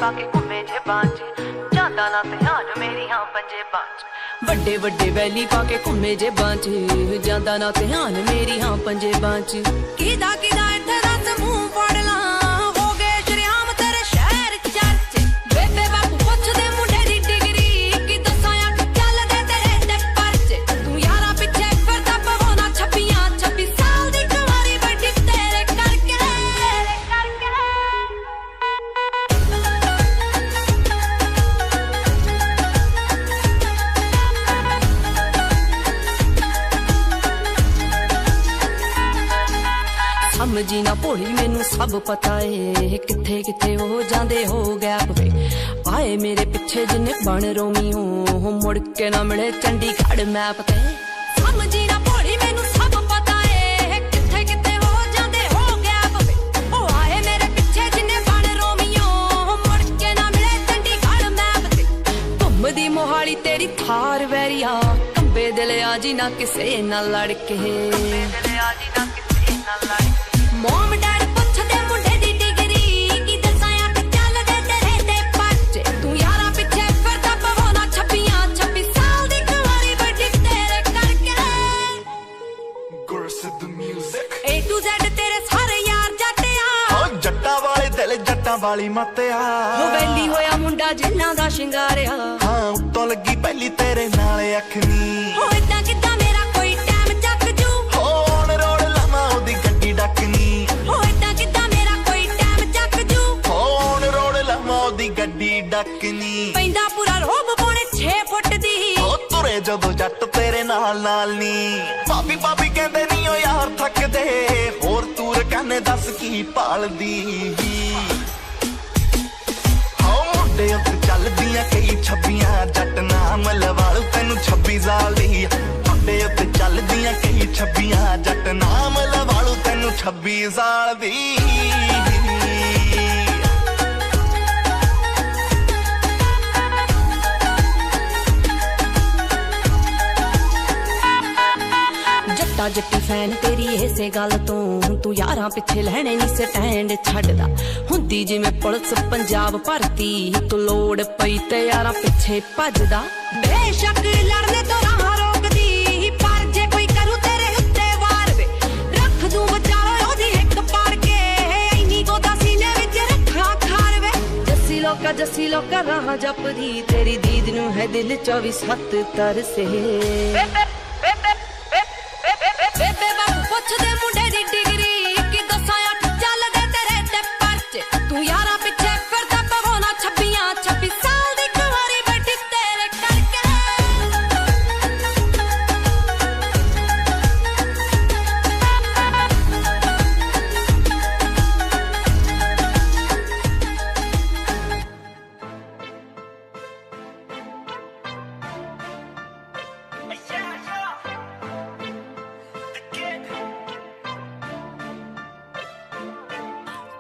पाके घूमे जेबां च जांदा ना ध्यान मेरी हां पंजेबां च वड्डे वड्डे वैली पाके घूमे जेबां च जांदा ना ध्यान मेरी हां पंजेबां च किदा किदा इत्थे दस मूंह फड़ ला हो गए शरेआम तेरे शहर चर्च बेबे बापू पुछदे मुंडे दी डिग्री कि दसां अख चलदे तेरे ते परच तू यारा पिछे फिरदा पवाना 26 साल दी कुंवारी बैठी तेरे करके समझी ना भोली मैनू सब पता है किथे किथे हो जांदे हो गैप वे आए मेरे पिछे जिन्ने बन रोमी हो मुड़ के ना मिले चंडीगढ़ मैप ते समझी ना भोली मैनू सब पता है किथे किथे हो जांदे हो गैप वे ओ आए मेरे पिछे जिन्ने बन रोमी हो मुड़ के ना मिले चंडीगढ़ मैप ते घुमदी मोहाली तेरी थार वैरिया कंबे दिल आजी ना किसे ना लड़के मोम डैड पुछदे मुंडे दी डिग्री कि दसां अख चलदे तेरे ते परच तू यारा पिछे फिरदा पवाना 26 साल दी कुंवारी बैठी तेरे करके गुरसिद्ध म्यूजिक A to Z तेरे सारे यार जट्टिया ओ जट्टा वाले दिल जट्टा वाली मतिया हो वैली होया मुंडा जिन्ना दा शिंगारिया हां उत्तों लगी पहली तेरे नाल अखनी हो इदां किदां मेरा कोई टाइम चक जू हो ऑन रोड लमा ओदी गड्डी डकनी हो इदां किदां मेरा कोई टाइम चक जू हो ऑन रोड लमा ओदी गड्डी डकनी पैंदा पूरा रोब पौने 6 फुੱਟ ਦੀ ओ तुरे जदों जट तेरे नाल नाल नी भाभी भाभी कहंदे नी ओ यार थकदे होर तूर कहने दस की भालदी हो मुंडे उत्ते चलदियां कई छब्बियां जट नाम लवालू तैनू 26 साल दी मुंडे उत्ते चलदियां कई छब्बियां जट नाम लवालू तैनू 26 साल दी जट्टा जट्टी फैन तेरी इसे गल तू यारां पिछे लैणे नी स्टैंड छड्डदा हुंदी जिवें पुलिस पंजाब भरती तू लोड़ पई ते यारां पिछे भजदा बेशक लड़ने तो राह रोकदी पर जे कोई करू तेरे उत्ते वार वे रख दूं बचालो ओदी हिक पाड़ के इन्नी गोदा सीने विच रखा खार वे जस्सी लोका राह जपदी तेरी दीद नू है दिल 24/7 तरसे बेबे बापू पुछदे मुंडे दी डिग्री कि दसां अख चलदे तेरे ते परच तू यारा पिछे फिरदा पवाना 26 साल दी कुंवारी बैठी तेरे करके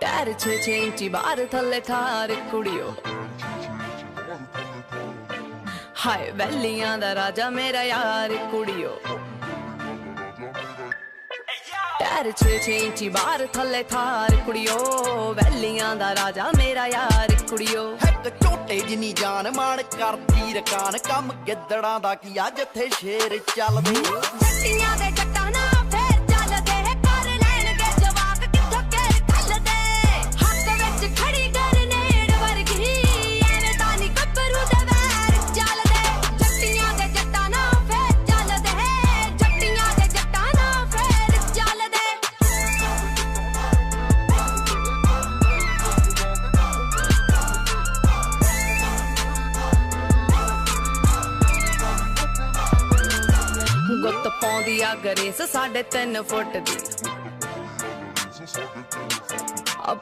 टायर 6 इंची बाहर थले थार कुड़ियो हाय वैलियां दा राजा मेरा यार कुड़ियो टायर 6 इंची बाहर थले थार कुड़ियो वैलियां दा राजा मेरा यार कुड़ियो एक झोटे जिनी जान मान करदी रकान कम गिद्दड़ां दा कीआ जिथे शेर चलदे जट्टियां दे जट्टा ना फेर चलदे कर लैणगे जवाक किथों केर खलदे हत्थ विच खड़ी गरनेड वर्गी एवें तां नी गब्बरू दे वैर चलदे जट्टियां दे जट्टा ना फेर चलदे जट्टियां दे जट्टा ना फेर चलदे गुत्त पाउंदी आ गरेस 3.5 फुੱਟ दी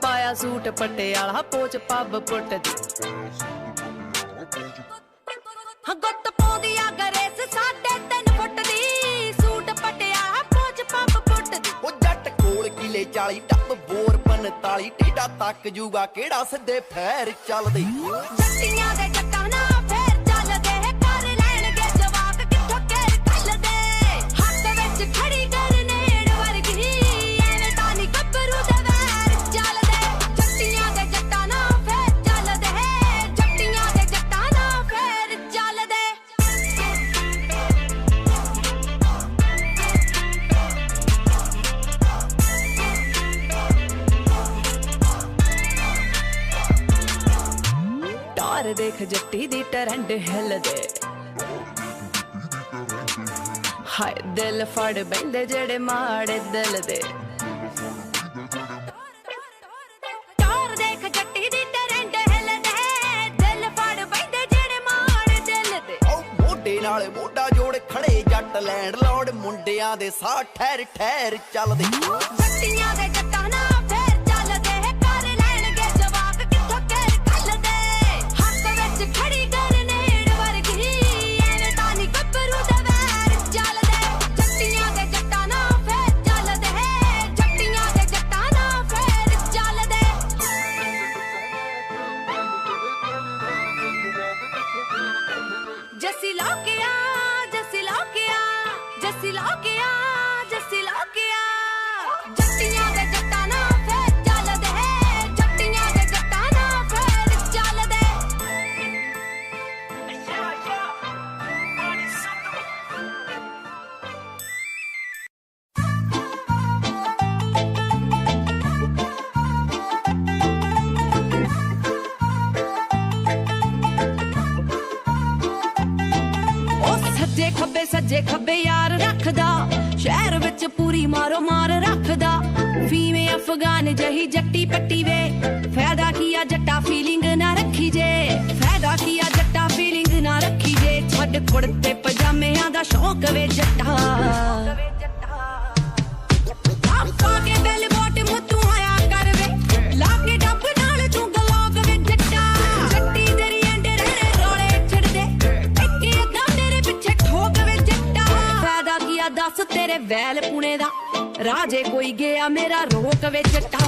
पाया सूट पटियाला पोच पब पुट दी गुत्त पाउंदी आ गरेस 3.5 फुੱਟ दी सूट पटियाला पोच पब पुट दी ओ जट कोल किले 40 टप बोर 45 टेढ़ा तक जूगा केड़ा सिद्धे फैर चलदे जट्टियां दे जट्टा ना फेर चलदे कर लैणगे जवाक किथों केर खलदे हत्थ विच खड़ी गरनेड वर्गी एवें तां नी गब्बरू दे वैर चलदे जट्टियां दे जट्टा ना फेर चलदे देख जट्टी दी टरंड हिल दे हाय दिल फड़ बैंदे जेड़े माड़े दिल दे टोर देख जट्टी दी टरंड हिल दे दिल फड़ बैंदे जेड़े माड़े दिल दे ओ मोढे नाल मोढा जोड़ खड़े जट लैंड लॉर्ड मुंडियां दे साह ठहर ठहर चलदे जट्टियां दे जट्टा ना फेर चलदे कर लैणगे जवाब किथों कर कल दे हक विच खड़ी गरनेड़ वर्गी एवें तानी गब्बरू दे वैर चलदे जट्टियां दे जट्टा ना फेर चलदे जट्टियां दे जट्टा ना फेर चलदे जस्सी लौकिया जस्सी लौकिया जस्सी लौकिया जस्सी लौकिया जट्टियां दे जट्टा ना फेर चलदे जट्टियां दे जट्टा ना फेर चलदे सज्जे खब्बे यार रखदा शहर विच पूरी मारो मार रखदा फीमे अफगान जही जट्टी पट्टी वे फायदा किया जट्टा फीलिंग ना रखी जे फायदा किया जट्टा फीलिंग ना रखी जे छड़ कुड़ते पजामियां दा शौक वे जट्टा आपा के बेल बोट मुत्तू आया कर वे लाके डब नाल तू गलोग वे जट्टा जट्टी तेरी एंड रहने रोले छड़ दे इक्की अद्धा मेरे पिछे ठोक वे जट्टा फायदा किया दस तेरे वैल पुणे दा राजे कोई गया मेरा रोक वे जट्टा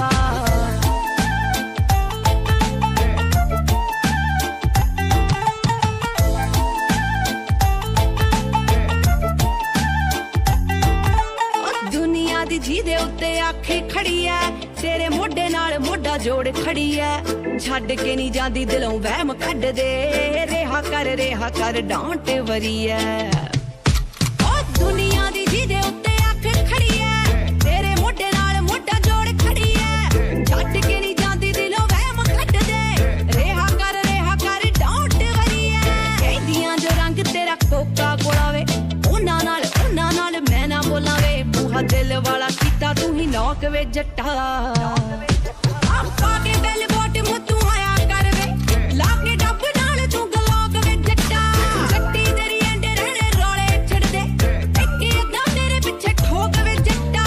दुनिया दी जी दे उत्ते आखी खड़ी है तेरे मोढे नाल मोढा जोड़ खड़ी है छड्ड के नहीं जांदी दिलों वहम कढ दे रेहा कर डांट वरी है ओ दुनिया दी जी दे उत्ते आख खड़ी है तेरे मोढे नाल मोढा जोड़ खड़ी है छड्ड के नहीं जांदी दिलों वहम कढ दे रेहा कर डांट वरी है कहदियां जो रंग तेरा कोका कोला वे उन्हां नाल मैं ना बोलां वे बूहा दिल वाला कीता तू ही नौक वे जट्टा आपा के बेल बोट मुत्तू आया कर वे लाके डब नाल तू गलोग वे जट्टा जट्टी तेरी एंड रहने रोले छड़ दे इक्की अद्धा मेरे पिछे ठोक वे जट्टा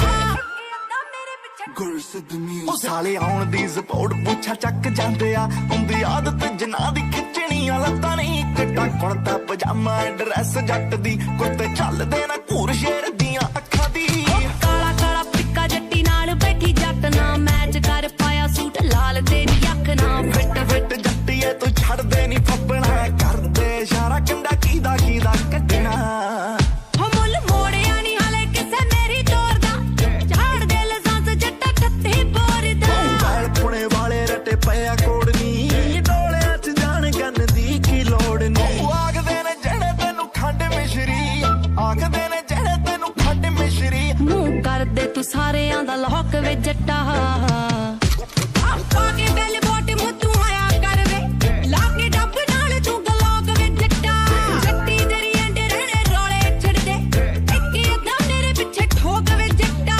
ਉਹ ਸਾਲੇ ਆਉਣ ਦੀ ਸਪੋਰਟ ਪੁੱਛਾ ਚੱਕ ਜਾਂਦੇ ਆ ਹੁੰਦੀ ਆਦਤ ਜਨਾ ਦੀ ਖਿੱਚਣੀਆਂ ਲੱਤਾਂ ਨਹੀਂ ਕਿੱਟਾ ਕੁੜਤਾ ਪਜਾਮਾ ਡਰੈਸ ਜੱਟ ਦੀ ਕੁੱਤੇ ਚੱਲਦੇ ਨਾ ਘੂਰ ਸ਼ੇਰ ਦੀਆਂ ਅੱਖਾਂ ਦੀ ਕਾਲਾ ਕਾਲਾ ਪਿੱਕਾ ਜੱਟੀ ਨਾਲ ਬੈਠੀ ਜੱਟ ਨਾ ਮੈਚ ਕਰ ਪਾਇਆ ਸੂਟ ਲਾਲ ਤੇਰੀ ਅੱਖ ਨਾ ਫਿੱਟ ਜੱਟੀਏ ਤੂੰ ਛੱਡਦੇ ਨਹੀਂ ਫੱਪਣਾ ਕਰਦੇ ਇਸ਼ਾਰਾ ਕੰਡਾ ਕੀਦਾ ਕੱਢਣਾ ਹੋ ਮੁੱਲ ਮੋੜਿਆ ਨਹੀਂ ਹਾਲੇ ਕਿਸੇ ਮੇਰੀ ਤੋਰ ਦਾ ਝਾੜ ਦੇ ਲਸਾਂਸ ਜੱਟਾ ਕੱਤੇ ਬੋਰ ਦਾ ਗਾਲ ਪੁਣੇ ਵਾਲੇ ਰੱਟੇ ਪਿਆ ਕੋੜ ਨਹੀਂ ਡੋਲਿਆਂ 'ਚ ਜਾਣ ਗੰਨ ਦੀ ਕੀ ਲੋੜ ਨਹੀਂ ਉਹ ਆਖਦੇ ਨੇ ਜਿਹੜੇ ਤੈਨੂੰ ਖੰਡ ਮਿਸ਼ਰੀ ਆਖਦੇ ਨੇ ਜਿਹੜੇ ਤੈਨੂੰ ਖੰਡ ਮਿਸ਼ਰੀ ਮੂੰਹ ਕਰਦੇ ਤੂੰ ਸਾਰਿਆਂ ਦਾ ਲੋਕ ਵੇ ਜੱਟਾ ਆਪਾ ਕੇ ਬੈਲ ਬੋਟ ਮੁੱਤੂ ਆਇਆ ਕਰ ਵੇ ਲਾਕੇ ਡੱਬ ਨਾਲ ਤੂੰ ਗਲੋਗ ਵੇ ਜੱਟਾ ਜੱਟੀ ਤੇਰੀ ਐਂਡ ਰਹਿਣੇ ਰੋਲੇ ਛੜ ਦੇ ਇੱਕੀ ਅੱਧਾ ਮੇਰੇ ਪਿੱਛੇ ਠੋਕ ਵੇ ਜੱਟਾ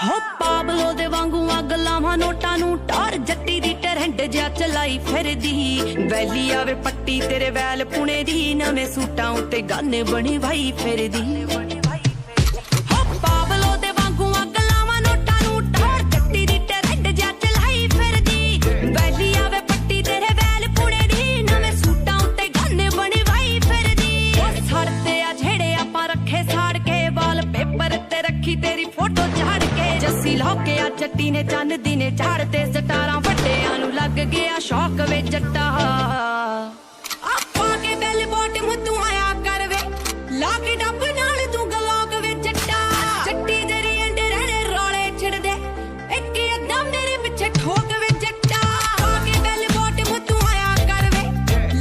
ਹੋ ਪਾਬਲੋ ਦੇ ਵਾਂਗੂ ਅੱਗ ਲਾਵਾਂ ਨੋਟਾਂ ਨੂੰ ਟਾਰ ਜੱਟੀ ਦੀ ਟਰੰਡ ਜਿਹਾ ਚਲਾਈ ਫਿਰਦੀ ਵੈਲੀ ਆਵੇ ਪੱਟੀ ਤੇਰੇ ਵੈਲ ਪੁਣੇ ਦੀ ਨਵੇਂ ਸੂਟਾਂ ਉੱਤੇ ਗਾਨੇ ਬਣੀ ਵਾਈ ਫਿਰਦੀ ਹੋ ਪਾਬਲੋ ਦੇ ਵਾਂਗੂ ਅੱਗ ਲਾਵਾਂ ਨੋਟਾਂ ਨੂੰ ਟਾਰ ਜੱਟੀ ਦੀ ਟਰੰਡ ਜਿਹਾ ਚਲਾਈ ਫਿਰਦੀ ਵੈਲੀ ਆਵੇ ਪੱਟੀ ਤੇਰੇ ਵੈਲ ਪੁਣੇ ਦੀ ਨਵੇਂ ਸੂਟਾਂ ਉੱਤੇ ਗਾਨੇ ਬਣੀ ਵਾਈ ਫਿਰਦੀ ਉਹ ਸੜ ਤੇ ਆ ਜਿਹੜੇ ਆਪਾਂ ਰੱਖੇ ਸਾੜ ਕੇ ਵਾਲ ਪੇਪਰ ਤੇ ਰੱਖੀ ਤੇਰੀ ਫੋਟੋ ਝਾੜ ਕੇ ਜੱਸੀ ਲੌਕਿਆ ਜੱਟੀ ਨੇ ਚੰਨ ਦੀ ਨੇ ਝਾੜ ਤੇ ਸਟਾਰਾਂ ਵੱਡਿਆਂ ਨੂੰ ਲੱਗ ਗਿਆ ਸ਼ੌਕ ਵੇ ਜੱਟਾ ਆਪਾ ਕੇ ਬੈਲ ਬੋਟ ਮੁੱਤੂ ਆਇਆ ਕਰ ਵੇ ਲਾਕੇ ਡੱਬ ਨਾਲ ਤੂੰ ਗਲੋਗ ਵੇ ਜੱਟਾ ਜੱਟੀ ਤੇਰੀ ਐਂਡ ਰਹਿਣੇ ਰੋਲੇ ਛੜ ਦੇ ਇੱਕੀ ਅੱਧਾ ਮੇਰੇ ਪਿੱਛੇ ਠੋਕ ਵੇ ਜੱਟਾ ਆਪਾ ਕੇ ਬੈਲ ਬੋਟ ਮੁੱਤੂ ਆਇਆ ਕਰ ਵੇ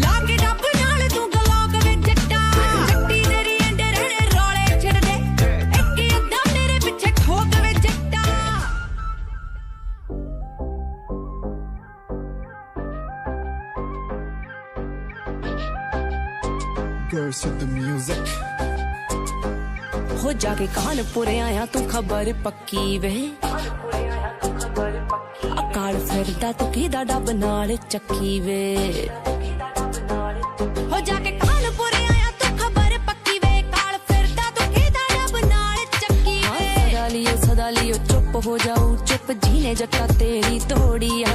ਲਾਕੇ ਡੱਬ ਨਾਲ ਤੂੰ ਗਲੋਗ ਵੇ ਜੱਟਾ ਜੱਟੀ ਤੇਰੀ ਐਂਡ ਰਹਿਣੇ ਰੋਲੇ ਛੜ ਦੇ ਇੱਕੀ ਅੱਧਾ ਮੇਰੇ ਪਿੱਛੇ ਠੋਕ ਵੇ ਜੱਟਾ Burst with the music. हो जाके कानपुर आया तू खबर पक्की वे अकाल फिरदा तू किदा डब नाल चक्की वे हो जाके कानपुर आया तू खबर पक्की वे काल फिरदा तू किदा डब नाल चक्की वे सदा लियो चुप हो जाओ चुप जीने जट्टा तेरी तोड़िया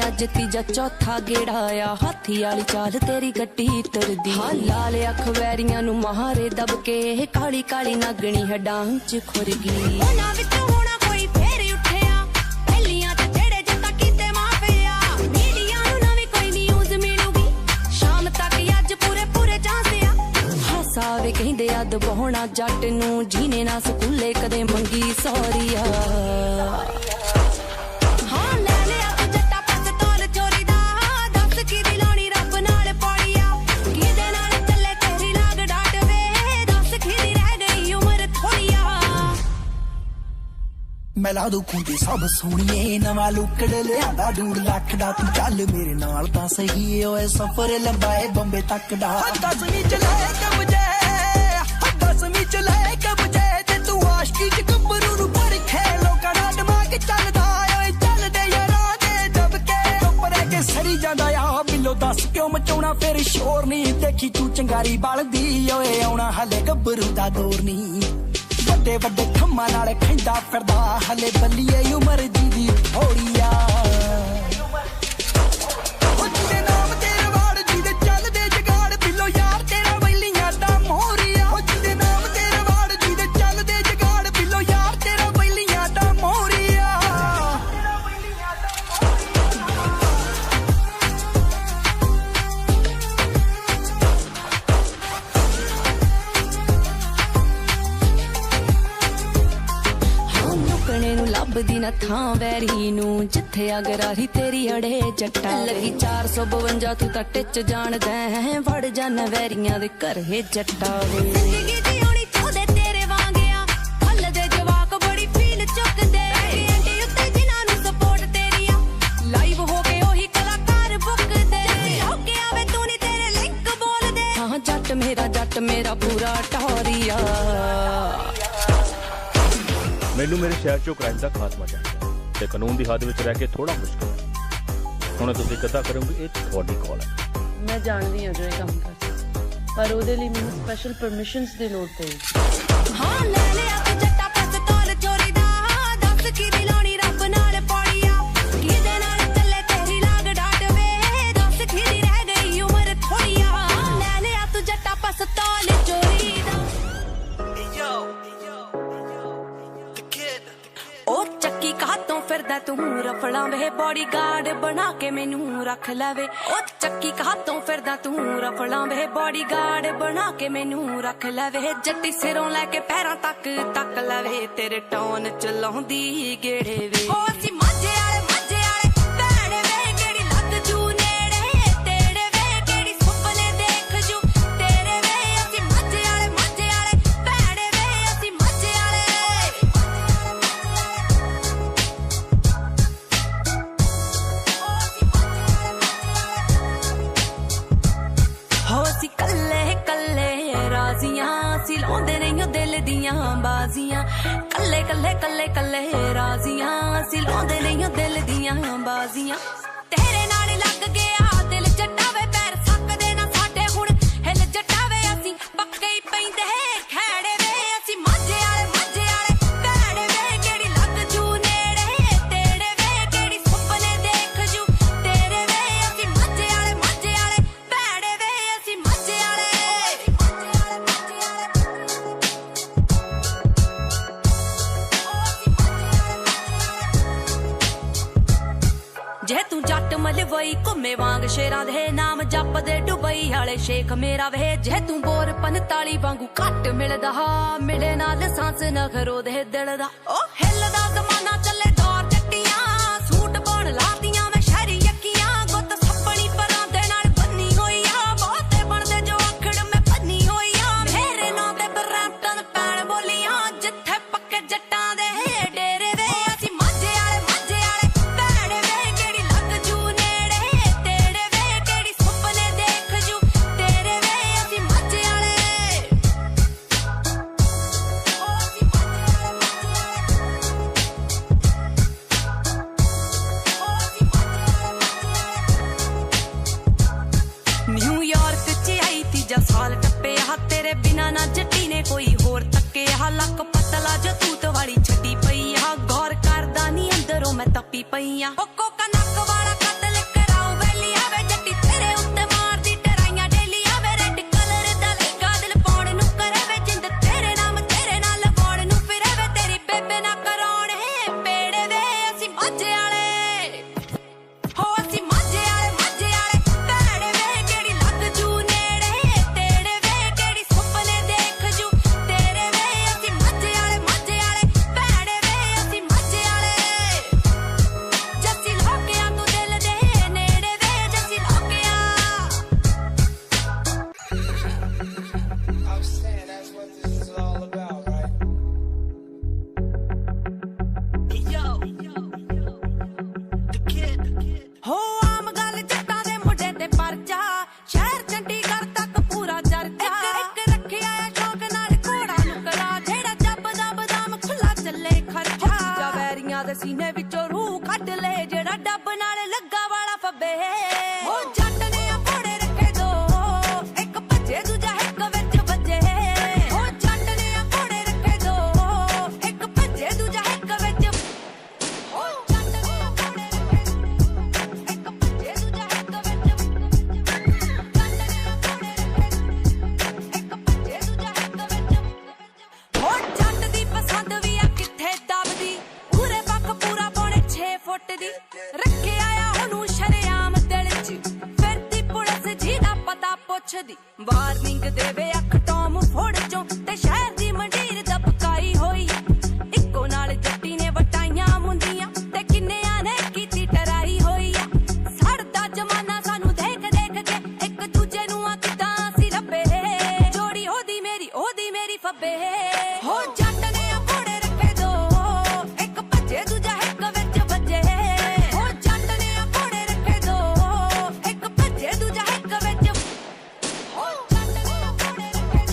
अज तीजा चौथा गेड़ा आया हाथी वाली चाल तेरी गड्डी तुरदी ला लिया खवैरियां नू महारे दब के काली काली नागणी हड्डां च खुर गई उन्हां विचों होना कोई फेर उठिया पहलियां ते जेड़े जत्ता कीते माफिया मीडिया नू नवी कोई न्यूज़ मिलूगी शाम तक अज पूरे पूरे चांसिया हसावे कहंदे अद बहोना जट नू जीने ना स्कूले कदे मंगी सौरिया मैं ला दू खूंदी सब सोनिए नवा लुकड़ लिया डूढ़ लाख दा तू चल मेरे नाल तां सही ओए सफर लंबाए बंबे तक दा 10वीं चलाए कब जे 10वीं चलाए कब जे ते तू आशिकी च गंबरू नु पर खेलो कड़ा दिमाग चलदा ओए चल दे यारां दे जब के ऊपर के सरी जांदा आ बिलो दस क्यों मचाउणा फिर शोर नहीं देखी तू चंगारी बलदी ओए आउणा हले गंबरू दा दौर नहीं ਵੱਡੇ ਵੱਡੇ ਖੰਮਾਂ ਨਾਲ ਖੈਂਦਾ ਫਿਰਦਾ ਹਲੇ ਬੱਲੀਏ ਉਮਰ ਦੀ ਦੀ ਥੋੜੀਆ ਉਹ ਜਿਹਦੇ ਨਾਮ ਤੇਰੇ ਵਾੜ ਜਿਹਦੇ ਚੱਲਦੇ ਜਗਾੜ ਬਿੱਲੋ ਯਾਰ ਤੇਰਾ ਵੈਲੀਆਂ ਦਾ ਮੋਹਰੀਆ ਉਹ ਜਿਹਦੇ ਨਾਮ ਤੇਰੇ ਵਾੜ ਜਿਹਦੇ ਚੱਲਦੇ ਜਗਾੜ ਬਿੱਲੋ ਯਾਰ ਤੇਰਾ ਵੈਲੀਆਂ ਦਾ ਮੋਹਰੀਆ ਲੱਭਦੀ ਨਾ ਥਾਂ ਵੈਰੀ ਨੂੰ ਜਿੱਥੇ ਅਗਰਾਰੀ ਤੇਰੀ ਅੜੇ ਜੱਟਾ ਲੱਗੀ 452 ਤੂੰ ਤਾਂ ਟਿੱਚ ਜਾਣਦਾ ਹੈ ਵੜ ਜਾਣਾ ਵੈਰੀਆਂ ਦੇ ਘਰੇ ਜੱਟਾ ਵੇ ਜ਼ਿੰਦਗੀ ਜਿਉਣੀ ਚਾਹਦੇ ਤੇਰੇ ਵਾਂਗਿਆ ਹੱਲ ਦੇ ਜਵਾਕ ਬੜੀ ਫੀਲ ਚੁੱਕਦੇ ਐਂਟੀ ਉੱਤੇ ਜਿਨ੍ਹਾਂ ਨੂੰ ਸਪੋਰਟ ਤੇਰੀ ਆ ਲਾਈਵ ਹੋ ਕੇ ਉਹੀ ਕਲਾਕਾਰ ਬੁੱਕਦੇ ਹੋ ਕੇ ਆਵੇ ਤੂੰ ਨਹੀਂ ਤੇਰੇ ਲਿੰਕ ਬੋਲਦੇ ਹਾਂ ਜੱਟ ਮੇਰਾ ਪੂਰਾ ਟੋਰੀਆ ਮੈਨੂੰ ਮੇਰੇ ਸ਼ਹਿਰ ਚੋਂ ਕ੍ਰਾਈਮ ਦਾ ਖਾਤਮਾ ਚਾਹੀਦਾ ਤੇ ਕਾਨੂੰਨ ਦੀ ਹੱਦ ਵਿੱਚ ਰਹਿ ਕੇ ਥੋੜਾ ਮੁਸ਼ਕਲ ਹੈ ਹੁਣ ਤੁਸੀਂ ਕਿੱਦਾਂ ਕਰੋਗੇ ਇਹ ਤੁਹਾਡੀ ਕਾਲ ਹੈ ਮੈਂ ਜਾਣਦੀ ਹਾਂ ਜੋ ਇਹ ਕੰਮ ਕਰਦਾ ਪਰ ਉਹਦੇ ਲਈ ਮੈਨੂੰ ਸਪੈਸ਼ਲ ਪਰਮਿਸ਼ਨਸ ਦੀ ਲੋੜ ਪਏਗੀ ਹਾਂ ਲੈ ਲਿਆ ਤੂੰ ਜੱਟਾ ਪਸਤੌਲ ਚੋਰੀ ਦਾ ਦੱਸ ਕੀ ਦੀ ਲਾਉਣੀ ਰੱਬ ਨਾਲ ਪੌੜੀਆ ਕਿਹਦੇ ਨਾਲ ਚੱਲੇ ਤੇਰੀ ਲਾਗ ਡਾਟ ਵੇ ਦੱਸ ਕੀ ਦੀ ਰਹਿ ਗਈ ਉਮਰ ਥੋੜੀਆ ਲੈ ਲਿਆ ਤੂੰ ਜੱਟਾ ਪਸਤੌਲ ਚੋਰੀ ਦਾ ਉਹ ਚੱਕੀ ਕਾਤੋਂ ਫਿਰਦਾ ਤੂੰ ਰਫਲਾਂ ਵੇ ਬੋਡੀਗਾਰਡ ਬਣਾ ਕੇ ਮੈਨੂੰ ਰੱਖ ਲਵੇ ਉਹ ਚੱਕੀ ਕਾਤੋਂ ਫਿਰਦਾ ਤੂੰ ਰਫਲਾਂ ਵੇ ਬੋਡੀਗਾਰਡ ਬਣਾ ਕੇ ਮੈਨੂੰ ਰੱਖ ਲਵੇ ਜੱਟੀ ਸਿਰੋਂ ਲੈ ਕੇ ਪੈਰਾਂ ਤੱਕ ਲਵੇ ਤੇਰੇ ਟੌਨ ਚਲਾਉਂਦੀ ਗੇੜੇ ਵੇ ਉਹ ਅਸੀਂ ਮਾਝੇ ਵਾਲੇ ਭੈੜੇ ਵੇ ਕਿਹੜੀ ਲੱਗ ਜੂ ਨੇੜੇ ਤੇੜੇ ਵੇ ਕਿਹੜੀ ਸੁਪਨੇ ਦੇਖ ਜੂ ਤੇਰੇ ਵੇ ਅਸੀਂ ਮਾਝੇ ਵਾਲੇ ਭੈੜੇ ਵੇ ਅਸੀਂ ਮਾਝੇ ਵਾਲੇ ਅਸੀਂ ਕੱਲੇ ਰਾਜ਼ੀਆਂ ਅਸੀਂ ਲਾਉਂਦੇ ਨਹੀਂ ਦਿਲ ਦੀਆਂ ਬਾਜ਼ੀਆਂ ਕੱਲੇ ਰਾਜ਼ੀਆਂ ਅਸੀਂ ਲਾਉਂਦੇ ਨਹੀਂ ਦਿਲ ਦੀਆਂ ਬਾਜ਼ੀਆਂ ਤੇਰੇ ਨਾਲ ਲੱਗ ਗਿਆ ਦਿਲ ਜੱਟਾ ਵੇ ਪੈਰ ਸਕਦੇ ਨਾ ਸਾਡੇ ਹੁਣ ਹਿੱਲ ਜੱਟਾ ਵੇ ਅਸੀਂ ਪੱਕੇ ਹੀ ਪੈਂਦੇ ਖੈੜੇ ਵੇ ਅਸੀਂ ਮਾਝੇ ਵਾਲੇ ਭੈੜੇ ਵੇ ਕਿਹੜੀ ਲੱਗ ਜੂ ਨੇੜੇ ਤੇੜੇ ਵੇ ਕਿਹੜੀ ਸੁਪਨੇ ਦੇਖ ਜੂ ਤੇਰੇ ਵੇ ਅਸੀਂ ਮਾਝੇ ਵਾਲੇ ਭੈੜੇ ਵੇ ਅਸੀਂ ਮਾਝੇ ਵਾਲੇ ਜੇ ਤੂੰ ਜੱਟ ਮਲਵ दुबई घूमे वांग शेरां दे नाम जपदे दुबई वाले शेख मेरा वे जे तू बोर 45 वांगू घट मिलदा मिले ना लाइसेंस न खरो दे दिल दा ओ हिलदा जमाना चले दौर जट्टियां सूट पाउण लातियां मैं शहरी यक्कियां गुत सपनी परां दे नाल बन्नी होई आ बहुते बनदे जो आखड़ मैं बन्नी होई आ मेरे नां ते बरैंपटन पैण बोलियां जिथे पक्के जट्टां दे डेरे वे असी माਝੇ वाले भैणे वे केड़ी लग जू नेड़े तेरे वे केड़ी सुपने देख जू तेरे वे असी माਝੇ वाले न्यूयॉर्क च आई तीजा साल टप्पे तेरे बिना ना जट्टी ने कोई होर तक्के लक पतला जो तूत वाली छटी पई गौर करदा नी अंदरों मैं तपी पई कोका नक वाला कतल कराऊं वैली आवे जट्टी तेरे उत्ते मारदी टराइयां डेली आवे रेड कलर दा लगा दिल पाउण नू करे वे जिंद तेरे नाल लवाउण नू फिरे वे तेरी बेबे ना कराउण पेड़े वे असी माਝੇ वाले हो असी माਝੇ वाले भैणे वे केड़ी लग जू नेड़े तेरे वे केड़ी सुपने देख जू तेरे वे असी माਝੇ वाले भैणे वे असी माਝੇ वाले जस्सी लोकिया तू दिल दे नेड़े वे जस्सी लोकिया I'm saying that's what this is all about, right? हो आम गल जट्टां दे मुंडे ते परचा शहर चंडीगढ़ तक पूरा चर्चा एक रखिया शौक नाल घोड़ा नुकड़ा जेड़ा जपदा बदाम खुला चले खर्चा जवैरियां दे सीने विचों रूह कढ ले जेड़ा डब नाल लग्गा वाला फब्बे हो जट ने घोड़े रखे दो एक भज्जे दूजा हिक विच वज्जे हो जट ने घोड़े रखे दो एक भज्जे दूजा हिक विच हो जट ने घोड़े रखे एक भज्जे दूजा हिक विच जट ने घोड़े रखे एक भज्जे दूजा हिक विच हो जट दी पसंद भी आ किथे दबदी पूरे पੱਖ पूरा पौਣੇ 6 ਫੁੱਟ ਦੀ ਰੱਖੇ ਆਇਆ ਉਹਨੂੰ ਸ਼ਰੇਆਮ ਦਿਲ 'ਚ ਫਿਰਦੀ ਪੁਲਿਸ ਜੀ ਦਾ ਪਤਾ ਪੁੱਛਦੀ ਵਾਰਨਿੰਗ ਦੇਵੇ ਅੱਖ ਟੌਮ ਫੋੜ ਚੋਂ ਤੇ ਸ਼ਹਿਰ ਦੀ ਮੰਡੀਰ ਦਬਕਾਈ ਹੋਈ ਇੱਕੋ ਨਾਲ ਜੱਟੀ ਨੇ ਵਟਾਈਆਂ ਮੁੰਦੀਆਂ ਤੇ ਕਿੰਨਿਆਂ ਨੇ ਕੀਤੀ ਟਰਾਈ ਹੋਈ ਆ ਸੜਦਾ ਜਮਾਨਾ ਸਾਨੂੰ ਦੇਖ ਦੇਖ ਕੇ ਇੱਕ ਦੂਜੇ ਨੂੰ ਆ ਕਿਦਾਂ ਅਸੀਂ ਰੱਬੇ ਜੋੜੀ ਉਹਦੀ ਮੇਰੀ ਫੱਬੇ ਹੋ ਜੱਟ ਨੇ ਘੋੜੇ ਰੱਖੇ ਦੋ ਇੱਕ ਭੱਜੇ ਦੂਜਾ ਹਿੱਕ ਵਿੱਚ ਵੱਜੇ ਹੋ ਜੱਟ ਨੇ ਘੋੜੇ ਰੱਖੇ ਦੋ ਇੱਕ ਭੱਜੇ ਦੂਜਾ ਹਿੱਕ ਵਿੱਚ ਹੋ ਜੱਟ ਨੇ ਘੋੜੇ ਰੱਖੇ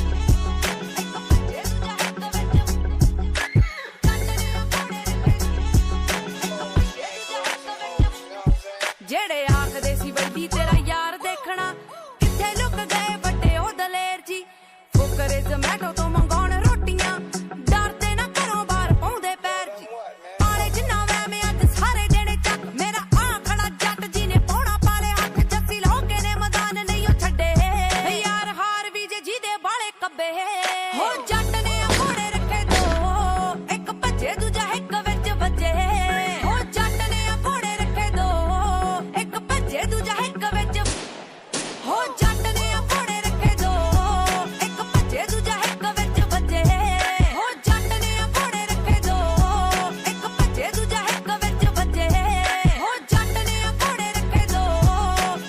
ਇੱਕ ਭੱਜੇ ਦੂਜਾ ਹਿੱਕ ਵਿੱਚ ਜੱਟ ਨੇ ਘੋੜੇ ਰੱਖੇ ਇੱਕ ਭੱਜੇ ਦੂਜਾ ਹਿੱਕ ਵਿੱਚ ਜਿਹੜੇ ਆਖਦੇ ਸੀ ਬੈਠੀ ਤੇਰਾ ਯਾਰ ਦੇਖਣਾ ਕਿੱਥੇ ਲੁਕ ਗਏ ਵੱਡੇ ਉਹ ਦਲੇਰ ਜੀ ਫੁਕਰੇ ਜ਼ਮੈਟੋ ਤੋਂ ਮੰਗਾਉਣ ਰੋਟੀਆਂ ਡਰਦੇ ਨਾ ਘਰੋਂ ਬਾਹਰ ਪਾਉਂਦੇ ਪੈਰ ਜੀ ਪਾਲੇ ਜਿੰਨਾ ਵੈ ਮੈਂ ਅੱਜ ਸਾਰੇ ਦੇਣੇ ਚੱਕ ਮੇਰਾ ਆ ਖੜਾ ਜੱਟ ਜੀ ਨੇ ਪਾਉਣਾ ਪਾਲੇ ਹੱਥ ਜੱਸੀ ਲੋਕੇ ਨੇ ਮੈਦਾਨ ਨਹੀਂ ਉਹ ਛੱਡੇ ਯਾਰ ਹਾਰ ਵੀ ਜੇ ਜਿਹਦੇ ਬਾਲੇ ਕੱਬੇ ਹੋ ਜੱਟ ਨੇ ਘੋੜੇ ਰੱਖੇ ਦੋ ਇੱਕ ਭੱਜੇ ਦੂਜਾ ਹਿੱਕ ਵਿੱਚ ਵੱਜੇ ਹੋ ਜੱਟ ਨੇ ਘੋੜੇ ਰੱਖੇ ਦੋ ਇੱਕ ਭੱਜੇ ਦੂਜਾ ਹਿੱਕ ਵਿੱਚ ਹੋ ਜੱਟ ਨੇ ਘੋੜੇ ਰੱਖੇ ਦੋ ਇੱਕ ਭੱਜੇ ਦੂਜਾ ਹਿੱਕ ਵਿੱਚ ਵੱਜੇ ਹੋ ਜੱਟ ਨੇ ਘੋੜੇ ਰੱਖੇ ਦੋ ਇੱਕ ਭੱਜੇ ਦੂਜਾ ਹਿੱਕ ਵਿੱਚ ਵੱਜੇ ਹੋ ਜੱਟ ਨੇ ਘੋੜੇ ਰੱਖੇ ਦੋ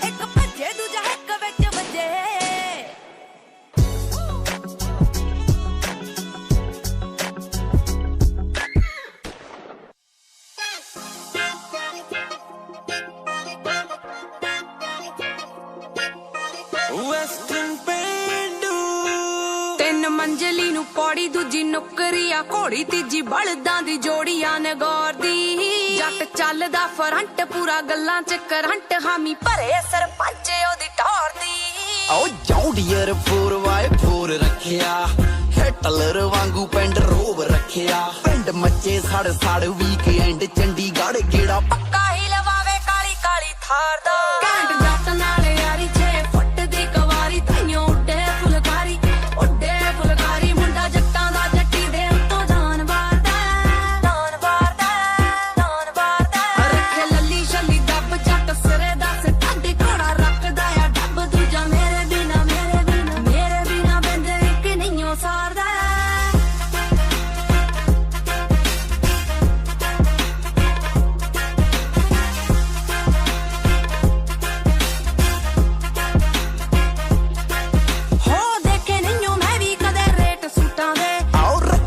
ਇੱਕ ਭੱਜੇ ਦੂਜਾ ਹਿੱਕ ਵਿੱਚ ਵੱਜੇ Western Pendu. ਤਿੰਨ ਮੰਜ਼ਲੀ ਨੂੰ ਪੌੜੀ ਦੂਜੀ ਨੁਕਰੀ ਆ ਘੋੜੀ ਤੀਜੀ ਬਲਦਾਂ ਦੀ ਜੋੜੀਆਂ ਨਗੌਰ ਦੀ ਜੱਟ ਚੱਲਦਾ ਫਰੰਟ ਪੂਰਾ ਗੱਲਾਂ 'ਚ ਕਰੰਟ ਹਾਮੀ ਭਰੇ ਸਰਪੰਚ ਉਹਦੀ ਟੌਰ ਦੀ ਓ ਜੌਂਡੀਅਰ 4x4 ਰੱਖਿਆ ਹਿਟਲਰ ਵਾਂਗੂ ਪਿੰਡ ਰੋਬ ਰੱਖਿਆ ਪਿੰਡ ਮੱਚੇ ਸੜ ਵੀਕਐਂਡ ਚੰਡੀਗੜ੍ਹ ਗੇੜਾ ਪੱਕਾ ਹੀ ਲਵਾਵੇ ਕਾਲੀ ਕਾਲੀ ਥਾਰ ਦਾ ਘੈਂਟ ਜੱਟ ਨਾਲ ਯਾਰੀ 6 ਫੁੱਟ ਦੀ ਕਵਾਰੀ ਤਾਈਓ ਉੱਡੇ ਫੁਲਕਾਰੀ ਮੁੰਡਾ ਜੱਟਾਂ ਦਾ ਜੱਟੀ ਦੇ ਉੱਤੋਂ ਜਾਨ ਵਾਰਦਾ ਰੱਖੇ ਲੱਲੀ ਛੱਲੀ ਦੱਬ ਜੱਟ ਸਿਰੇ ਦੱਸ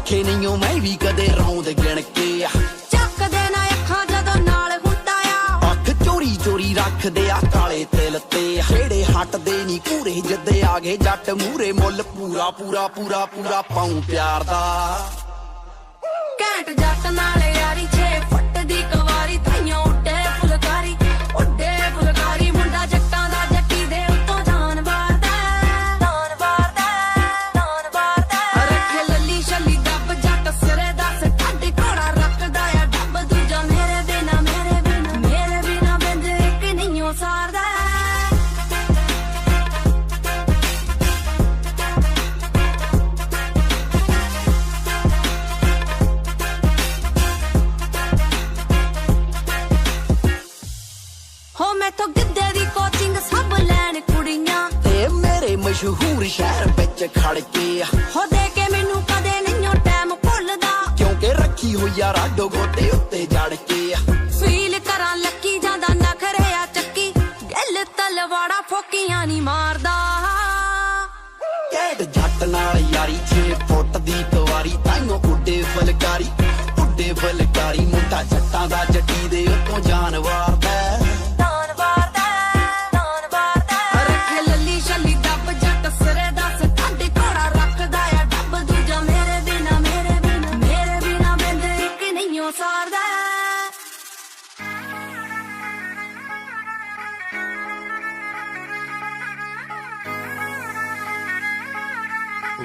ਵੇਖੇ ਨਹੀਂ ਓ ਮੈਂ ਵੀ ਕਦੇ ਰੌਂਦ ਗਿਣ ਕੇ ਚੱਕਦੇ ਨਾ ਅੱਖਾਂ ਜਦੋਂ ਨਾਲ ਹੁੰਦਾ ਆ ਅੱਖ ਚੋਰੀ ਚੋਰੀ ਰੱਖਦੇ ਆ ਕਾਲੇ ਤਿਲ ਤੇ ਜਿਹੜੇ ਹਟਦੇ ਨਹੀਂ ਕੂਰੇ ਜਿੱਦੇ ਆ ਗਏ ਜੱਟ ਮੂਰੇ ਮੁੱਲ ਪੂਰਾ ਪੂਰਾ ਪੂਰਾ ਪੂਰਾ ਪਾਉਂ ਪਿਆਰ ਦਾ ਘੈਂਟ ਜੱਟ ਨਾਲ ਯਾਰੀ 6 ਫੁੱਟ ਦੀ ਕਵਾਰੀ ਤਾਈਆਂ ਉੱਡੇ ਫੁਲਕਾਰੀ ਮੁੰਡਾ ਜੱਟਾਂ ਦਾ ਜੱਟੀ ਦੇ ਉੱਤੋਂ ਜਾਨ ਵਾਰਦਾ ਰੱਖੇ ਲੱਲੀ ਛੱਲੀ ਦੱਬ ਜੱਟ ਸਿਰੇ ਦੱਸ ਠੰਡੀ ਘੋੜਾ ਰੱਖਦਾ ਆ ਡੱਬ ਦੂਜਾ ਮੇਰੇ ਬਿਨਾ ਬਿੰਦ ਇੱਕ ਨਹੀਂ ਓ ਸਾਰਦਾ ਹੋ ਮੈਥੋਂ ਗਿੱਧੇ ਦੀ ਕੋਚਿੰਗ ਸਭ ਲੈਣ ਕੁੜੀਆਂ ਤੇ ਮੇਰੇ ਮਸ਼ਹੂਰ ਸ਼ਹਿਰ ਵਿੱਚ ਖੜ ਕੇ ਹੋ ਦੇ ਕੇ ਮੈਨੂੰ ਕਦੇ ਨਹੀਂ ਓ ਟਾਈਮ ਭੁੱਲਦਾ ਕਿਉਂਕਿ ਰੱਖੀ ਹੋਈ ਆ ਰਾਡੋ ਗੋਡੇ ਉੱਤੇ ਜੜ ਕੇ ਫੀਲ ਕਰਾਂ ਲੱਕੀ ਜਾਂਦਾ ਨਖਰੇ ਆ ਚੱਕੀ ਗੱਲ ਤਲਵਾੜਾ ਫੋਕੀਆਂ ਨਹੀਂ ਮਾਰਦਾ ਕੈਟ ਜੱਟ ਨਾਲ ਯਾਰੀ 6 ਫੁੱਟ ਦੀ ਕਵਾਰੀ ਤਾਈਓ ਉੱਡੇ ਫੁਲਕਾਰੀ ਮੁੰਡਾ ਜੱਟਾਂ ਦਾ ਜੱਟੀ ਦੇ ਉੱਤੋਂ ਜਾਨ ਵਾਰਦਾ ਰੱਖੇ ਲੱਲੀ ਛੱਲੀ ਦੱਬ ਜੱਟ ਸਿਰੇ ਦੱਸ ਠੰਡੀ ਘੋੜਾ ਰੱਖਦਾ ਆ ਡੱਬ ਦੂਜਾ ਮੇਰੇ ਬਿਨਾ ਬਿੰਦ ਇੱਕ ਨਹੀਂ ਓ ਸਾਰਦਾ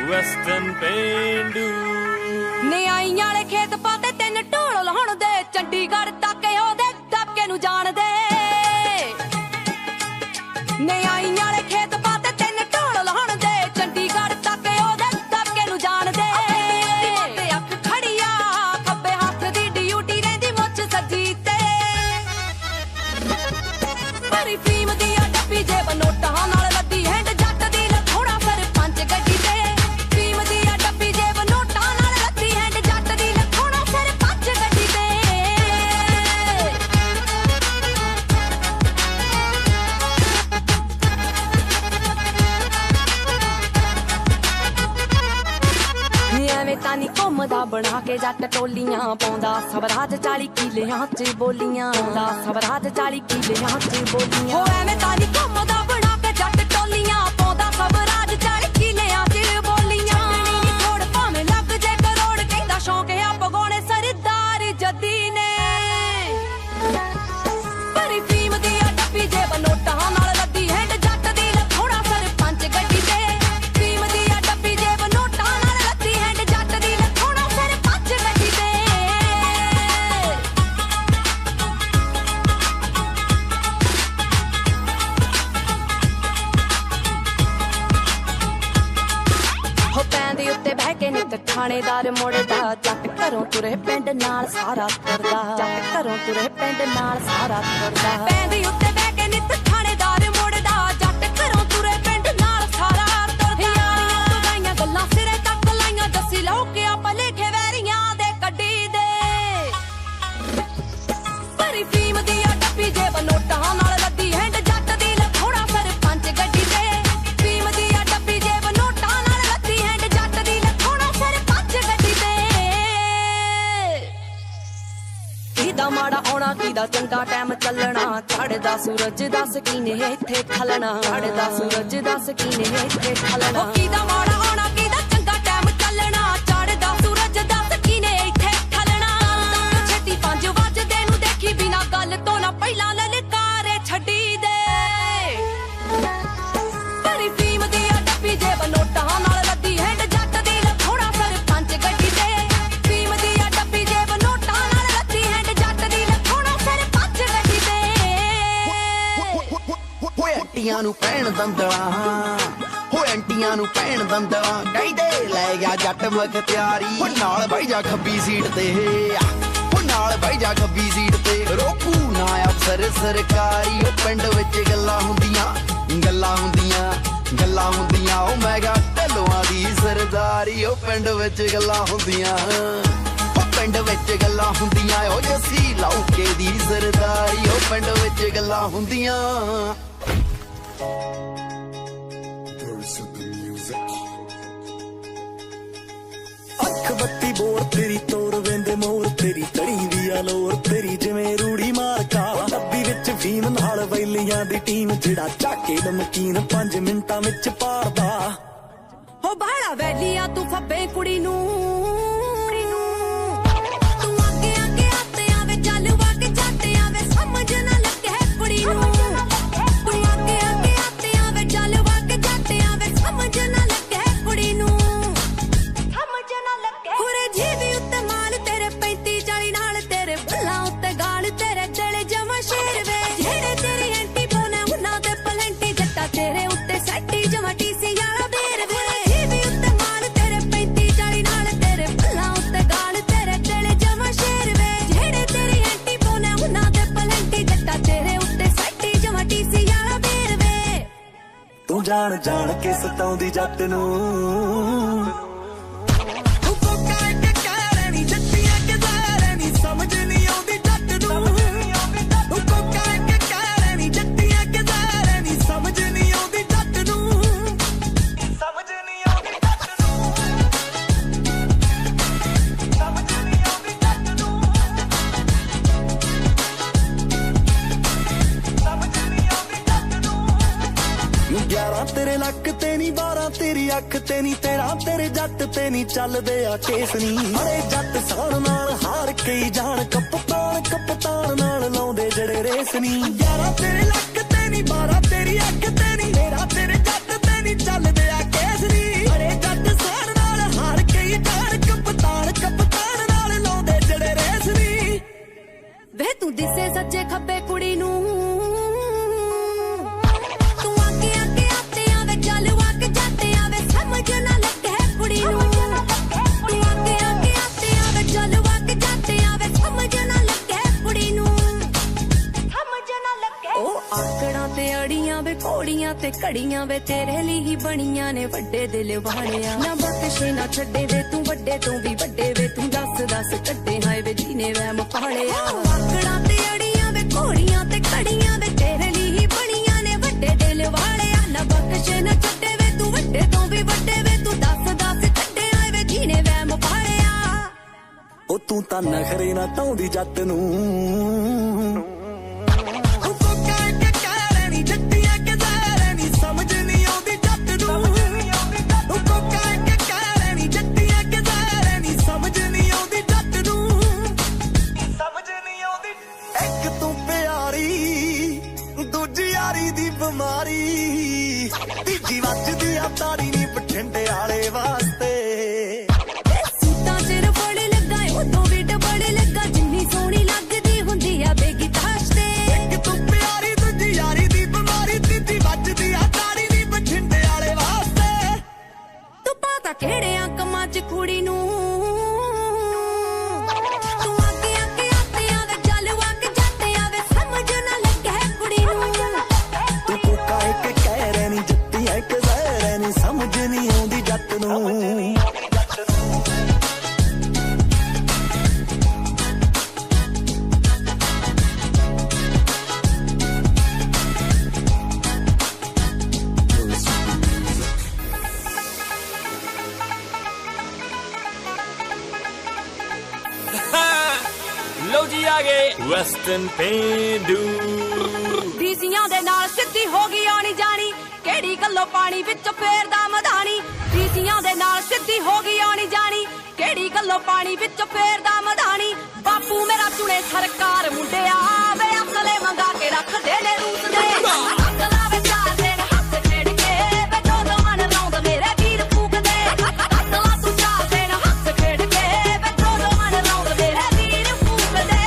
ਵੈਸਟਰਨ ਪੇਂਡੂ ਨੀ ਆਈਆਂ ਵਾਲੇ ਖੇਤ ਪਾਤੇ 3 ਢੋਲ ਲਾਉਣ ਦੇ ਚੰਡੀਗੜ੍ਹ ਤੱਕ ਉਹਦੇ ਦਬਕੇ ਨੂੰ ਜਾਣਦੇ ਨੀ ਆਈਆਂ ਵਾਲੇ ਖੇਤ ਪਾਤੇ 3 ਢੋਲ ਲਾਉਣ ਦੇ ਚੰਡੀਗੜ੍ਹ ਤੱਕ ਉਹਦੇ ਦਬਕੇ ਨੂੰ ਜਾਣਦੇ ਤੇ ਅੱਖ ਖੜੀਆ ਖੱਬੇ ਹੱਥ ਦੀ ਡਿਊਟੀ ਰਹਿੰਦੀ ਮੁੱਛ ਸੱਜੀ ਤੇ ਬੜੀ ਫੀਮ ਦੀ ਆ ਡੱਬੀ ਜੇ ਬਨੋਟਾਂ ਨਾਲ ਲੱਦੀ ਹੈਂਡ ਜੱਟ ਦੀ ਲਖੋੜਾ ਸਰਪੰਚ ਗੱਡੀ ਤੇ ਫੀਮ ਦੀ ਆ ਡੱਬੀ ਜੇ ਬਨੋਟਾਂ ਨਾਲ ਲੱਦੀ ਹੈਂਡ ਜੱਟ ਦੀ ਲਖੋੜਾ ਸਰਪੰਚ ਗੱਡੀ ਤੇ ਐਵੇਂ ਤਾਂ ਨੀ ਘੁੰਮਦਾ ਬਣਾ ਕੇ ਜੱਟ ਟੋਲੀਆਂ ਪਾਉਂਦਾ ਸਵਰਾਜ 40 ਕਿੱਲਿਆਂ 'ਚ ਬੋਲੀਆਂ ਦਾ ਸਵਰਾਜ 40 ਕਿੱਲਿਆਂ 'ਚ ਬੋਲੀਆਂ ਹੋ ਐਵੇਂ ਤਾਂ ਨੀ ਘੁੰਮਦਾ ਬਣਾ ਕੇ ਜੱਟ ਟੋਲੀਆਂ ਪਾਉਂਦਾ ਸਵਰਾਜ 40 ਕਿੱਲਿਆਂ 'ਚ ਬੋਲੀਆਂ ਨੀ ਥੋੜ ਭਾਵੇਂ ਲੱਗ ਜੇ ਕਰੋੜ ਕਹਿੰਦਾ ਸ਼ੌਂਕ ਆ ਪਗਾਉਣੇ ਸਰਦਾਰ ਜੱਦੀ ਨੇ ਬੜੀ ਫੀਮ ਦੀ ਆ ਡੱਬੀ ਜੇ ਬਨੋਟਾਂ ਨਾਲ ਲੱਦੀ ਹੈਂਡ ਜੱਟ ਦੀ ਲਖੋੜਾ ਸਰਪੰਚ ਗੱਡੀ ਤੇ ਫੀਮ ਦੀ ਆ ਡੱਬੀ ਜੇ ਬਨੋਟਾਂ ਨਾਲ ਲੱਦੀ ਹੈਂਡ ਜੱਟ ਦੀ ਲਖੋੜਾ ਸਰਪੰਚ ਗੱਡੀ ਤੇ ਹੋ ਪੈਂਦੇ ਉੱਤੇ ਬਹਿ ਕੇ ਨਿੱਤ ਥਾਣੇਦਾਰ ਮੁੜਦਾ ਜੱਟ ਘਰੋਂ ਤੁਰੇ ਪਿੰਡ ਨਾਲ ਸਾਰਾ ਤੁਰਦਾ ਜੱਟ ਘਰੋਂ ਤੁਰੇ ਪਿੰਡ ਨਾਲ ਸਾਰਾ ਤੁਰਦਾ ਪੈਂਦੇ ਉੱਤੇ ਬਹਿ ਕੇ ਨਿੱਤ ਥਾਣੇਦਾਰ ਮੁੜਦਾ ਜੱਟ ਘਰੋਂ ਤੁਰੇ ਪਿੰਡ ਨਾਲ ਸਾਰਾ ਤੁਰਦਾ ਯਾਰੀਆਂ ਤੋਂ ਗਾਈਆਂ ਗੱਲਾਂ ਸਿਰੇ ਤੱਕ ਲਾਈਆਂ ਦੱਸੀ ਲਓ ਕਿ ਆਪਾਂ ਲਿਖੇ ਵੈਰੀਆਂ ਦੇ ਕੱਢੀ ਦੇ ਬੜੀ ਫੀਮ ਦੀ ਆ ਡੱਬੀ ਜੇ ਬਨੋਟਾਂ ਨਾਲ ਲੱਦੀ ਹੈਂਡ ਜੱਟ ਦੀ ਲਖੋੜਾ ਸਰਪੰਚ ਗੱਡੀ ਤੇ ਫੀਮ ਦੀ ਆ ਡੱਬੀ ਜੇ ਬਨੋਟਾਂ ਨਾਲ ਲੱਦੀ ਹੈਂਡ ਜੱਟ ਦੀ ਲਖੋੜਾ ਸਰਪੰਚ ਗੱਡੀ ਤੇ ਕਿਹਦਾ ਮਾੜਾ ਆਉਣਾ ਕਿਹਦਾ ਚੰਗਾ ਟਾਈਮ ਚੱਲਣਾ ਚੜਦਾ ਸੂਰਜ ਦੱਸ ਕਿਨੇ ਇੱਥੇ ਖਲਣਾ ਚੜਦਾ ਸੂਰਜ ਦੱਸ ਕਿਨੇ ਇੱਥੇ ਖਲਣਾ ਕਿਹਦਾ ਮਾੜਾ ਆਉਣਾ ਕਿਹਦਾ ਚੰਗਾ ਟਾਈਮ ਚੱਲਣਾ ਚੜਦਾ ਸੂਰਜ ਦੱਸ ਕਿਨੇ ਇੱਥੇ ਖਲਣਾ ਛੇਤੀ 5 ਵਜੇ ਨੂੰ ਦੇਖੀ ਬਿਨਾ ਗੱਲ ਤੋਂ ਨਾ ਪਹਿਲਾਂ ਲਲਕਾਰੇ ਛੱਡੀ ਦੇ ਬੜੀ ਫੀਮ ਦੀ ਆ ਡੱਬੀ ਜੇ ਬਨੋਟਾਂ ਨਾਲ ਲੱਦੀ ਹੈਂਡ ਜੱਟ ਦੀ ਲਖੋੜਾ ਸਰਪੰਚ ਗੱਡੀ ਤੇ ਫੀਮ ਦੀ ਆ ਡੱਬੀ ਜੇ ਬਨੋਟਾਂ ਨਾਲ ਲੱਦੀ ਹੈਂਡ ਜੱਟ ਦੀ ਲਖੋੜਾ ਸਰਪੰਚ ਗੱਡੀ ਤੇ ਹੋਏ ਐਂਟੀਆਂ ਨੂੰ ਪੈਣ ਦੰਦਲਾ ਹੋਏ ਐਂਟੀਆਂ ਨੂੰ ਪੈਣ ਦੰਦਲਾ ਕਹਿੰਦੇ ਲੈ ਗਿਆ ਜੱਟ ਮਖਤਿਆਰੀ ਉਹ ਨਾਲ ਬਾਈ ਜਾ ਖੱਬੀ ਸੀਟ ਤੇ ਉਹ ਨਾਲ ਬਾਈ ਜਾ ਖੱਬੀ ਸੀਟ ਤੇ ਰੋਕੂ ਨਾ ਅਫਸਰ ਸਰਕਾਰੀ ਉਹ ਪਿੰਡ ਵਿੱਚ ਗੱਲਾਂ ਹੁੰਦੀਆਂ ਉਹ ਮੈਂ ਗਾ ਢੱਲੋਆਂ ਦੀ ਸਰਦਾਰੀ ਉਹ ਪਿੰਡ ਵਿੱਚ ਗੱਲਾਂ ਹੁੰਦੀਆਂ ਉਹ ਪਿੰਡ ਵਿੱਚ ਗੱਲਾਂ ਹੁੰਦੀਆਂ ਉਹ ਜੱਸੀ ਲੌਕੇ ਦੀ ਸਰਦਾਰੀ ਉਹ ਪਿੰਡ ਵਿੱਚ ਗੱਲਾਂ ਹੁੰਦੀਆਂ ਅੱਖ ਬੱਤੀ ਬੋਰ ਤੇਰੀ ਤੋਰ ਵੇਂਦੇ ਮੋਰ ਤੇਰੀ ਤੜੀ ਦੀ ਅਲੋਰ ਤੇਰੀ ਜਿਵੇਂ ਰੂੜੀ ਮਾਰਕਾ ਡੱਬੀ ਵਿੱਚ ਫੀਮ ਨਾਲ ਵੈਲੀਆਂ ਦੀ ਟੀਮ ਜਿਹੜਾ ਝਾਕੇ ਨਮਕੀਨ 5 ਮਿੰਟਾਂ ਵਿੱਚ ਪਾੜਦਾ ਹੋ ਬਾਹਲਾ ਵੈਲੀਆ ਤੂੰ ਫੱਬੇ ਕੁੜੀ ਨੂੰ ਤੂੰ ਅੱਗੇ ਅੱਗੇ ਆਤੇ ਆਵੇ ਚੱਲ ਵਾਕੇ ਜਾਤੇ ਆਵੇ ਸਮਝ ਨਾ ਲੱਗੇ ਕੁੜੀ ਨੂੰ ਤੂੰ ਅੱਗੇ ਅੱਗੇ ਆਤੇ ਆਵੇ ਚੱਲ ਵਾਕੇ ਜਾਤੇ ਆਵੇ ਸਮਝ ਨਾ ਲੱਗੇ ਕੁੜੀ ਨੂੰ ਸਮਝ ਨਾ ਲੱਗੇ ਹੋਰੇ ਜੀਵੀ ਉੱਤੇ ਮਾਲ ਤੇਰੇ 35 40 ਨਾਲ ਤੇਰੇ ਬੁੱਲਾਂ ਉੱਤੇ ਗਾਲ ਤੇਰੇ ਦਿਲ ਜਮਾ ਸ਼ੇਰ ਵੇ ਜਿਹੜੇ ਤੇਰੀ ਐਂਟੀ ਬੋਨੇ ਉਹਨਾਂ ਦੇ ਪਲੰਟੀ ਜੱਟਾ ਤੇਰੇ ਉੱਤੇ ਸੱਟੀ ਜਮਾ ਟੀਸੀ ਵਾਲਾ ਬੇਰ ਵੇ ਤੂੰ ਜਾਣ ਜਾਣ ਕੇ ਸਤਾਉਂਦੀ ਜੱਟ ਨੂੰ ਤੂੰ ਕੋਕਾ ਇੱਕ ਕਹਿ ਨੀ ਜੱਟੀਆਂ ਕਿ ਜ਼ਾਰੇ ਨੀ ਸਮਝ ਨਹੀਂ ਆਉਂਦੀ ਜੱਟ ਨੂੰ ਤੂੰ ਕੋਕਾ ਇੱਕ ਕਹਿ ਨੀ ਜੱਟੀਆਂ ਕਿ ਜ਼ਾਰੇ ਨੀ ਸਮਝ ਨਹੀਂ ਆਉਂਦੀ ਜੱਟ ਨੂੰ ਸਮਝ ਨਹੀਂ ਆਉਂਦੀ ਜੱਟ ਨੂੰ ਸਮਝ ਨਹੀਂ ਆਉਂਦੀ ਜੱਟ ਨੂੰ ਸਮਝ ਨਹੀਂ ਆਉਂਦੀ ਜੱਟ ਨੂੰ 11 ਤੇਰੇ ਲੱਕ ਤੇ ਨੀ 12 ਤੇਰੀ ਅੱਖ ਤੇ ਨੀ 13 ਤੇਰੇ ਜੱਟ ਤੇ ਨੀ ਚੱਲਦੇ ਆ ਕੇਸ ਨੀ ਅਰੇ ਜੱਟ ਸਾਣ ਨਾਲ ਹਾਰ ਕੇ ਜਾਣ ਕਪਤਾਨ ਨਾਲ ਲਾਉਂਦੇ ਜਿਹੜੇ ਰੇਸ ਨੀ 11 ਤੇਰੇ ਲੱਕ ਤੇ ਨੀ 12 ਤੇਰੀ ਅੱਖ ਤੇ ਨੀ 13 ਤੇਰੇ ਜੱਟ ਤੇ ਨੀ ਚੱਲਦੇ ਆ ਕੇਸ ਨੀ ਅਰੇ ਜੱਟ ਸਾਣ ਨਾਲ ਹਾਰ ਕੇ ਜਾਣ ਕਪਤਾਨ ਨਾਲ ਲਾਉਂਦੇ ਜਿਹੜੇ ਰੇਸ ਨੀ ਵੇ ਤੂੰ ਦਿਸੇ ਸੱਜੇ ਖੱਬੇ ਕੁੜੀ ਨੂੰ ਘੋੜੀਆਂ ਤੇ ਘੜੀਆਂ ਵੇ ਤੇਰੇ ਲਈ ਹੀ ਬਣੀਆਂ ਨੇ ਵੱਡੇ ਦਿਲ ਵਾਲਿਆ ਨਾ ਬਖਸ਼ੇ ਨਾ ਛੱਡੇ ਵੇ ਤੂੰ ਵੱਡੇ ਤੋਂ ਵੀ ਵੱਡੇ ਵੇ ਤੂੰ ਦੱਸ ਕੱਢੇ ਹਾਏ ਵੇ ਜੀਨੇ ਵਹਿਮ ਪਾਲਿਆ ਆਕੜਾਂ ਤੇ ਅੜੀਆਂ ਵੇ ਘੋੜੀਆਂ ਤੇ ਘੜੀਆਂ ਵੇ ਤੇਰੇ ਲਈ ਹੀ ਬਣੀਆਂ ਨੇ ਵੱਡੇ ਦਿਲ ਵਾਲਿਆ ਨਾ ਬਖਸ਼ੇ ਨਾ ਛੱਡੇ ਵੇ ਤੂੰ ਵੱਡੇ ਤੋਂ ਵੀ ਵੱਡੇ ਵੇ ਤੂੰ ਦੱਸ ਕੱਢੇ ਹਾਏ ਵੇ ਜੀਨੇ ਵਹਿਮ ਪਾਲਿਆ ਉਹ ਤੂੰ ਤਾਂ ਨਖਰੇ ਨਾ ਤਾਉਂਦੀ ਜੱਟ ਨੂੰ ਬਿਮਾਰੀ ਤੀਜੀ ਵੱਜਦੀ ਆ ਤਾੜੀ ਨੀ ਬਠਿੰਡੇ ਵਾਲੇ ਵਾਸਤੇ ਸੀਟਾਂ ਚ ਰਫੜ ਲੱਗਾ ਉਦੋਂ ਵੀ ਡਬੜ ਲੱਗਾ ਜਿੰਨੀ ਸੋਹਣੀ ਲੱਗਦੀ ਹੁੰਦੀ ਆ ਬੇਗੀ ਤਾਸ਼ ਤੇ ਇੱਕ ਤੂੰ ਪਿਆਰੀ ਦੂਜੀ ਯਾਰੀ ਦੀ ਬਿਮਾਰੀ ਤੀਜੀ ਵੱਜਦੀ ਆ ਤਾੜੀ ਨੀ ਬਠਿੰਡੇ ਵਾਲੇ ਵਾਸਤੇ ਤੂੰ ਪਤਾ ਕਿਹੜਿਆਂ ਕੰਮਾਂ ਚ ਕੁੜੀ ਨੂੰ ਸਮਝ ਨਹੀਂ ਆਉਂਦੀ ਜੱਟ ਨੂੰ ਲੋ ਜੀ ਆ ਗਏ ਵੈਸਟਰਨ ਪੇਂਡੂ ਡੀਸੀਆਂ ਦੇ ਨਾਲ ਸਿੱਧੀ ਹੋ ਗਈ ਆਣੀ ਜਾਣੀ ਕਿਹੜੀ ਗੱਲੋਂ ਪਾਣੀ ਵਿੱਚ ਫੇਰਦਾ ਮਧਾਣੀ ਡੀਸੀਆਂ ਦੇ ਨਾਲ ਸਿੱਧੀ ਹੋ ਗਈ ਆਣੀ ਜਾਣੀ ਕਿਹੜੀ ਗੱਲੋਂ ਪਾਣੀ ਵਿੱਚ ਫੇਰਦਾ ਮਧਾਣੀ ਬਾਪੂ ਮੇਰਾ ਚੁਣੇ ਸਰਕਾਰ ਮੁੰਡਿਆ ਵੇ ਅਸਲੇ ਮੰਗਾ ਕੇ ਰੱਖਦੇ ਨੇ ਰੂਸ ਦੇ ਅਸਲਾ ਵੇ ਚਾਰ ਦਿਨ ਹੱਥ ਖੇਡ ਕੇ ਵੇ ਦੋ ਮਨ ਰੌਂਦ ਮੇਰੇ ਵੀਰ ਫੂਕਦੇ ਅਸਲਾ ਤੂੰ ਚਾਰ ਦਿਨ ਹੱਥ ਖੇਡ ਕੇ ਵੇ ਦੋ ਮਨ ਰੌਂਦ ਮੇਰੇ ਵੀਰ ਫੂਕਦੇ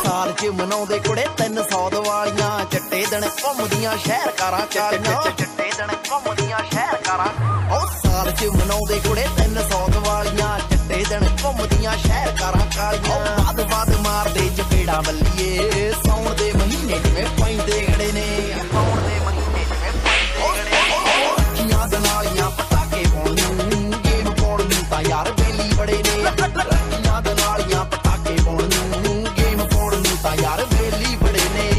ਸਾਲ ਚ ਮਨਾਉਂਦੇ ਕੁੜੇ 300 ਦੀਵਾਲੀਆਂ ਚੱਟੇ ਦਿਨ ਘੁੰਮਦੀਆਂ ਸ਼ਹਿਰ ਕਾਰਾਂ ਕਾਲੀਆਂ ਚੱਟੇ ਦਿਨ ਘੁੰਮਦੀਆਂ ਸ਼ਹਿਰ ਕਾਰਾਂ ਉਹ ਸਾਲ ਚ ਮਨਾਉਂਦੇ ਕੁੜੇ 300 ਦੀਵਾਲੀਆਂ ਚੱਟੇ ਦਿਨ ਘੁੰਮਦੀਆਂ ਸ਼ਹਿਰ ਕਾਰਾਂ ਕਾਲੀਆਂ ਵੱਧ ਮਾਰਦੇ ਚਪੇੜਾ ਬੱਲੀਏ ਸੌਣ ਦੇ ਮਹੀਨੇ ਜਿਵੇਂ ਪੈਂਦੇ ਗੜੇ ਨੇ ਸੌਣ ਦੇ ਮਹੀਨੇ ਜਿਵੇਂ ਪੈਂਦੇ ਗੜੇ ਅੱਖੀਆਂ ਦੇ ਨਾਲੀਆਂ ਪਟਾਕੇ ਪਾਉਣ ਨੂੰ ਗੇਮ ਪਾਉਣ ਨੂੰ ਤਾਂ ਯਾਰ ਬੇਲੀ ਬੜੇ ਨੇ ਅੱਖੀਆਂ ਦੇ ਨਾਲੀਆਂ ਪਟਾਕੇ ਪਾਉਣ ਨੂੰ ਗੇਮ ਪਾਉਣ ਨੂੰ ਤਾਂ ਯਾਰ ਬੇਲੀ ਬੜੇ ਨੇ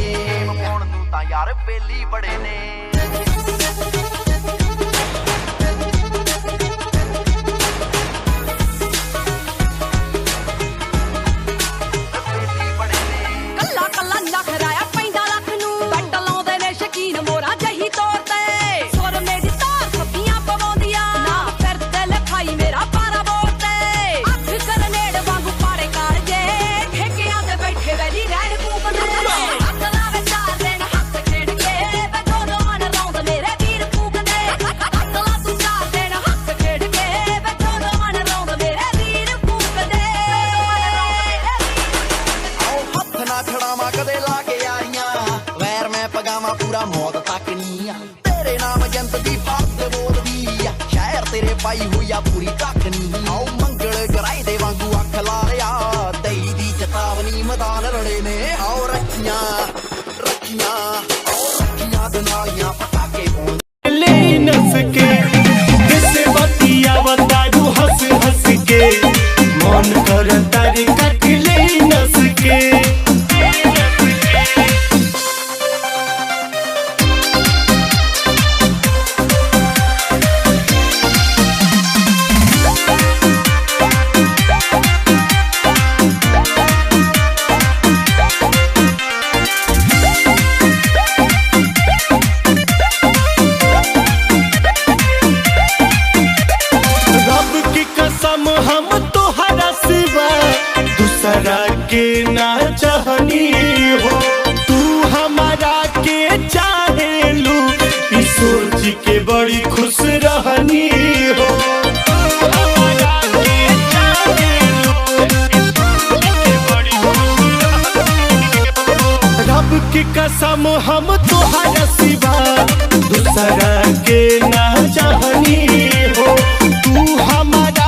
ਪਾਉਣ ਨੂੰ ਤਾਂ ਯਾਰ ਬੇਲੀ ਬੜੇ ਨੇ आई हुई आ पूरी टाकनी आओ मंगल कराए दे वांगू अख ला रिया दई दी चेतावनी मैदान रड़े ने आओ रखियां रखियां दनाइयां पटाके ले नस के किसे बतिया बतारू हंस हंस के मन कर तारे कट ले नस के हम तोहरा सिवा दूसरा के ना चाहनी हो तू हमारा के चाहेलू ई सोच के बड़ी खुश रहनी हो हमारा के चाहेलू बड़ी खुश रब की कसम हम तोहरा सिवा दूसरा के ना चाहनी हो तू हमारा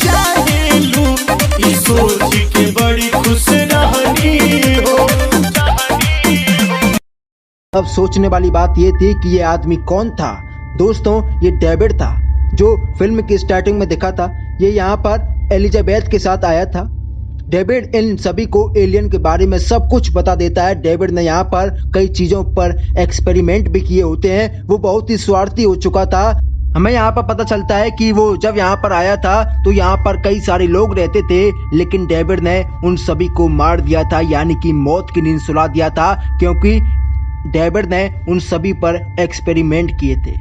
चाहेलू ई सोच के बड़ी खुश रहनी हो। अब सोचने वाली बात ये थी कि ये आदमी कौन था। दोस्तों, ये डेविड था जो फिल्म की स्टार्टिंग में दिखा था। ये यहाँ पर एलिजाबेथ के साथ आया था। डेविड इन सभी को एलियन के बारे में सब कुछ बता देता है। डेविड ने यहाँ पर कई चीजों पर एक्सपेरिमेंट भी किए होते हैं। वो बहुत ही स्वार्थी हो चुका था। हमें यहाँ पर पता चलता है कि वो जब यहाँ पर आया था तो यहाँ पर कई सारे लोग रहते थे, लेकिन डेविड ने उन सभी को मार दिया था, यानी कि मौत की नींद सुला दिया था, क्योंकि डेविड ने उन सभी पर एक्सपेरिमेंट किए थे।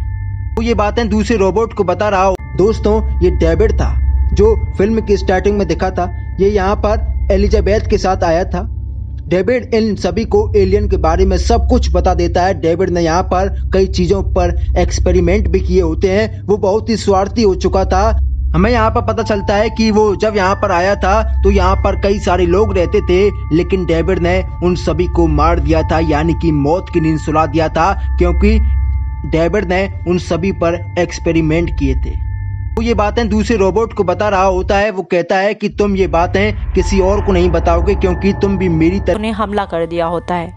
तो ये बातें दूसरे रोबोट को बता रहा हूँ। दोस्तों, ये डेविड था जो फिल्म की स्टार्टिंग में दिखा था। ये यहाँ पर एलिजाबेथ के साथ आया था। डेविड इन सभी को एलियन के बारे में सब कुछ बता देता है। डेविड ने यहाँ पर कई चीजों पर एक्सपेरिमेंट भी किए होते हैं। वो बहुत ही स्वार्थी हो चुका था। हमें यहाँ पर पता चलता है कि वो जब यहाँ पर आया था तो यहाँ पर कई सारे लोग रहते थे, लेकिन डेविड ने उन सभी को मार दिया था, यानी कि मौत की नींद सुला दिया था, क्योंकि डेविड ने उन सभी पर एक्सपेरिमेंट किए थे। वो ये बातें दूसरे रोबोट को बता रहा होता है। वो कहता है कि तुम ये बातें किसी और को नहीं बताओगे, क्योंकि तुम भी मेरी तरह। उन्हें हमला कर दिया होता है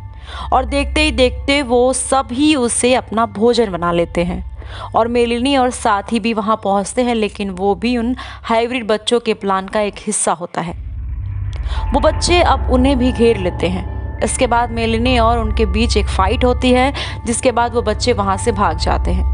और देखते ही देखते वो सभी उसे अपना भोजन बना लेते हैं और मेलिनी और साथी भी वहां पहुंचते हैं, लेकिन वो भी उन हाइब्रिड बच्चों के प्लान का एक हिस्सा होता है। वो बच्चे अब उन्हें भी घेर लेते हैं। इसके बाद मेलिनी और उनके बीच एक फाइट होती है, जिसके बाद वो बच्चे वहां से भाग जाते हैं।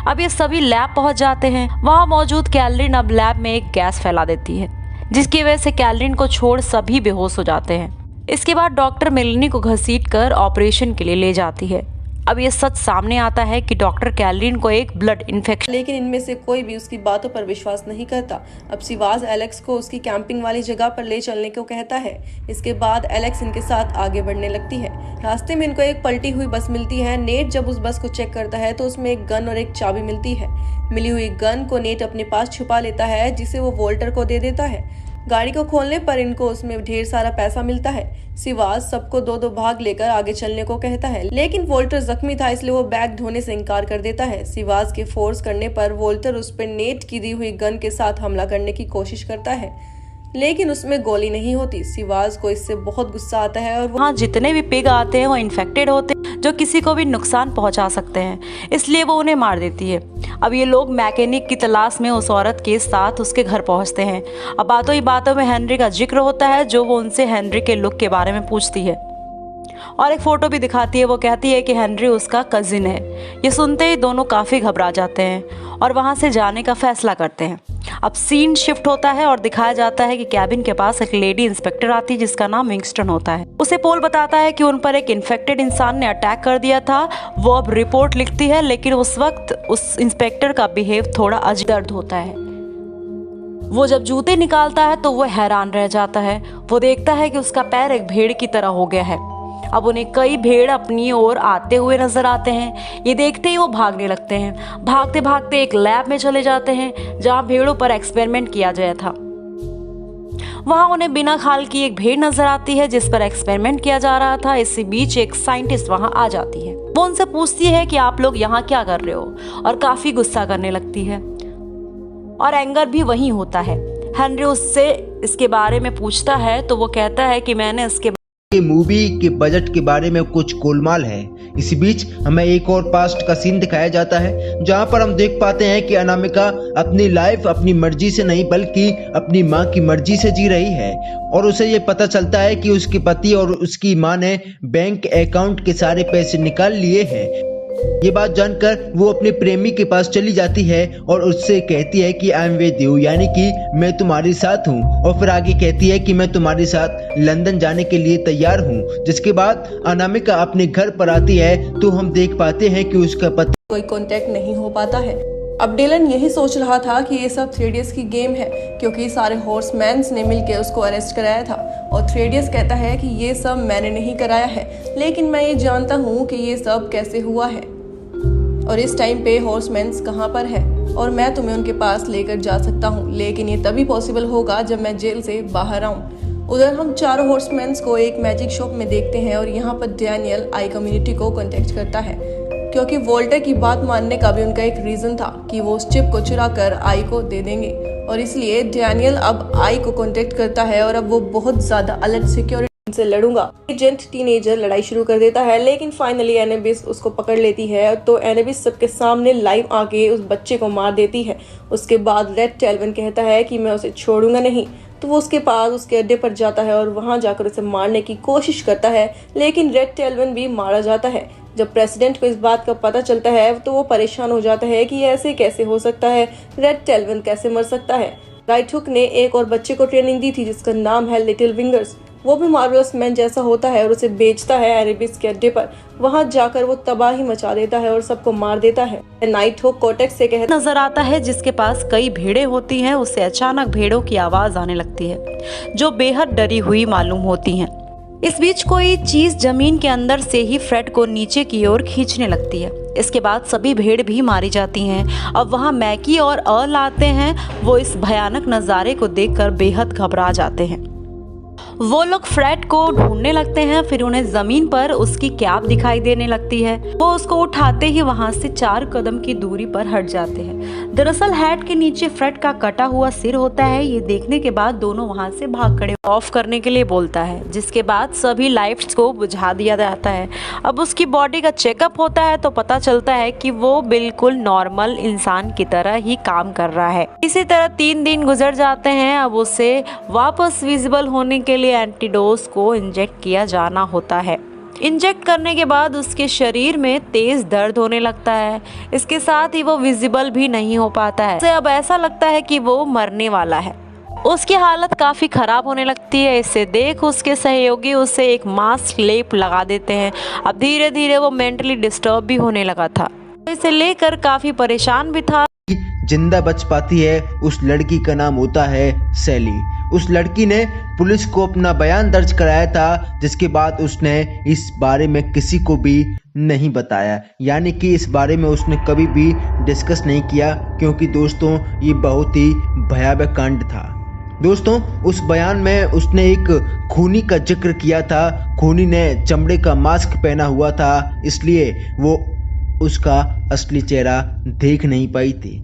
अब ये सभी लैब पहुंच जाते हैं। वहां मौजूद कैलरिन अब लैब में एक गैस फैला देती है, जिसकी वजह से कैलरिन को छोड़ सभी बेहोश हो जाते हैं। इसके बाद डॉक्टर मेलिनी को घसीटकर ऑपरेशन के लिए ले जाती है। अब ये सच सामने आता है कि डॉक्टर कैलरिन को एक ब्लड इन्फेक्शन, लेकिन इनमें से कोई भी उसकी बातों पर विश्वास नहीं करता। अब सिवाज एलेक्स को उसकी कैंपिंग वाली जगह पर ले चलने को कहता है। इसके बाद एलेक्स इनके साथ आगे बढ़ने लगती है। रास्ते में इनको एक पलटी हुई बस मिलती है। नेट जब उस बस को चेक करता है तो उसमें एक गन और एक चाबी मिलती है। मिली हुई गन को नेट अपने पास छुपा लेता है, जिसे वो वोल्टर को दे देता है। गाड़ी को खोलने पर इनको उसमें ढेर सारा पैसा मिलता है। सिवाज सबको दो दो भाग लेकर आगे चलने को कहता है, लेकिन वोल्टर जख्मी था, इसलिए वो बैग ढोने से इनकार कर देता है। सिवाज के फोर्स करने पर वोल्टर उस पर नेट की दी हुई गन के साथ हमला करने की कोशिश करता है, लेकिन उसमें गोली नहीं होती। सिवाज को इससे बहुत गुस्सा आता है और वहाँ जितने भी पिग आते हैं वो इन्फेक्टेड होते हैं, जो किसी को भी नुकसान पहुंचा सकते हैं, इसलिए वो उन्हें मार देती है। अब ये लोग मैकेनिक की तलाश में उस औरत के साथ उसके घर पहुंचते हैं। अब बातों ही बातों में हेनरी का जिक्र होता है, जो वो उनसे हेनरी के लुक के बारे में पूछती है और एक फोटो भी दिखाती है। वो कहती है कि हेनरी उसका कजिन है। ये सुनते ही दोनों काफ़ी घबरा जाते हैं और वहाँ से जाने का फैसला करते हैं। अब सीन शिफ्ट होता है और दिखाया जाता है कि कैबिन के पास एक लेडी इंस्पेक्टर आती है, जिसका नाम विंगस्टन होता है। उसे पोल बताता है कि उन पर एक इन्फेक्टेड इंसान ने अटैक कर दिया था। वो अब रिपोर्ट लिखती है, लेकिन उस वक्त उस इंस्पेक्टर का बिहेव थोड़ा अजीब दर्द होता है। वो जब जूते निकालता है तो वो हैरान रह जाता है। वो देखता है कि उसका पैर एक भेड़ की तरह हो गया है। अब उन्हें कई भेड़ अपनी ओर आते हुए नजर आते हैं। ये देखते ही वो भागने लगते हैं। भागते भागते एक लैब में चले जाते हैं, जहाँ भेड़ों पर एक्सपेरिमेंट किया गया था। वहाँ उन्हें बिना खाल की एक भेड़ नजर आती है, जिस पर एक्सपेरिमेंट किया जा रहा था। इसी बीच एक साइंटिस्ट वहाँ आ जाती है। वो उनसे पूछती है कि आप लोग यहाँ क्या कर रहे हो, और काफी गुस्सा करने लगती है। और एंगर भी वहीं होता है। हेनरी उससे इसके बारे में पूछता है तो वो कहता है कि मैंने इसके मूवी के बजट के बारे में कुछ गोलमाल है। इसी बीच हमें एक और पास्ट का सीन दिखाया जाता है जहां पर हम देख पाते हैं कि अनामिका अपनी लाइफ अपनी मर्जी से नहीं बल्कि अपनी मां की मर्जी से जी रही है और उसे ये पता चलता है कि उसके पति और उसकी मां ने बैंक अकाउंट के सारे पैसे निकाल लिए हैं। ये बात जानकर वो अपने प्रेमी के पास चली जाती है और उससे कहती है कि आई एम विद यू, यानी कि मैं तुम्हारे साथ हूँ, और फिर आगे कहती है कि मैं तुम्हारे साथ लंदन जाने के लिए तैयार हूँ। जिसके बाद अनामिका अपने घर पर आती है तो हम देख पाते हैं कि उसका पति कोई कांटेक्ट नहीं हो पाता है। अब डिलन यही सोच रहा था कि ये सब थ्रेडियस की गेम है क्योंकि सारे हॉर्समैन्स ने मिलकर उसको अरेस्ट कराया था और थ्रेडियस कहता है कि ये सब मैंने नहीं कराया है, लेकिन मैं ये जानता हूँ कि ये सब कैसे हुआ है और इस टाइम पे हॉर्समैन्स कहाँ पर है और मैं तुम्हें उनके पास लेकर जा सकता हूँ, लेकिन ये तभी पॉसिबल होगा जब मैं जेल से बाहर आऊँ। उधर हम चारों हॉर्समैन्स को एक मैजिक शॉप में देखते हैं और यहाँ पर डैनियल आई कम्युनिटी को कॉन्टेक्ट करता है क्योंकि वोल्टर की बात मानने का भी उनका एक रीजन था कि वो उस चिप को चुरा कर आई को दे देंगे और इसलिए डैनियल अब आई को कांटेक्ट करता है और अब वो बहुत ज्यादा अलर्ट सिक्योरिटी से लड़ूंगा। एजेंट टीनेजर लड़ाई शुरू कर देता है लेकिन फाइनली एनेबिस उसको पकड़ लेती है तो एनेबिस सबके सामने लाइव आके उस बच्चे को मार देती है। उसके बाद रेड टेल्विन कहता है कि मैं उसे छोड़ूंगा नहीं, तो वो उसके पास उसके अड्डे पर जाता है और वहां जाकर उसे मारने की कोशिश करता है, लेकिन रेड टेल्विन भी मारा जाता है। जब प्रेसिडेंट को इस बात का पता चलता है तो वो परेशान हो जाता है कि ऐसे कैसे हो सकता है, रेड टेल्विन कैसे मर सकता है। राइट हुक ने एक और बच्चे को ट्रेनिंग दी थी जिसका नाम है लिटिल विंगर्स। वो भी मार्वलस मैन जैसा होता है और उसे बेचता है एनेबिस के अड्डे पर। वहां जाकर वो तबाही मचा देता है और सबको मार देता है। नाइट हुक कोटेक्स से कहता नजर आता है जिसके पास कई भेड़ें होती हैं। उससे अचानक भेड़ों की आवाज आने लगती है जो बेहद डरी हुई मालूम होती हैं। इस बीच कोई चीज जमीन के अंदर से ही फ्रेड को नीचे की ओर खींचने लगती है। इसके बाद सभी भेड़ भी मारी जाती हैं। अब वहां मैकी और अर्ल आते हैं। वो इस भयानक नज़ारे को देखकर बेहद घबरा जाते हैं। वो लोग फ्रेड को ढूंढने लगते हैं। फिर उन्हें जमीन पर उसकी कैप दिखाई देने लगती है। वो उसको उठाते ही वहां से 4 कदम की दूरी पर हट जाते हैं। दरअसल हैट के नीचे फ्रेड का कटा हुआ सिर होता है। ये देखने के बाद दोनों वहां से भाग खड़े ऑफ करने के लिए बोलता है, जिसके बाद सभी लाइट्स को बुझा दिया जाता है। अब उसकी बॉडी का चेकअप होता है तो पता चलता है कि वो बिल्कुल नॉर्मल इंसान की तरह ही काम कर रहा है। इसी तरह 3 दिन गुजर जाते हैं। अब उसे वापस विजिबल होने के लिए एंटीडोस को इंजेक्ट किया जाना होता है। इंजेक्ट करने के बाद उसके शरीर में तेज दर्द होने लगता है। इसके साथ ही वो विजिबल भी नहीं हो पाता है। उसे अब ऐसा लगता है कि वो मरने वाला है। उसकी हालत काफ़ी ख़राब होने लगती है। इसे देख उसके सहयोगी उसे एक मास्क लेप लगा देते हैं। अब धीरे धीरे वो मेंटली डिस्टर्ब भी होने लगा था। इसे लेकर काफ़ी परेशान भी था। जिंदा बच पाती है उस लड़की का नाम होता है सैली। उस लड़की ने पुलिस को अपना बयान दर्ज कराया था, जिसके बाद उसने इस बारे में किसी को भी नहीं बताया, यानी कि इस बारे में उसने कभी भी डिस्कस नहीं किया, क्योंकि दोस्तों ये बहुत ही भयावह कांड था। दोस्तों उस बयान में उसने एक खूनी का जिक्र किया था। खूनी ने चमड़े का मास्क पहना हुआ था, इसलिए वो उसका असली चेहरा देख नहीं पाई थी।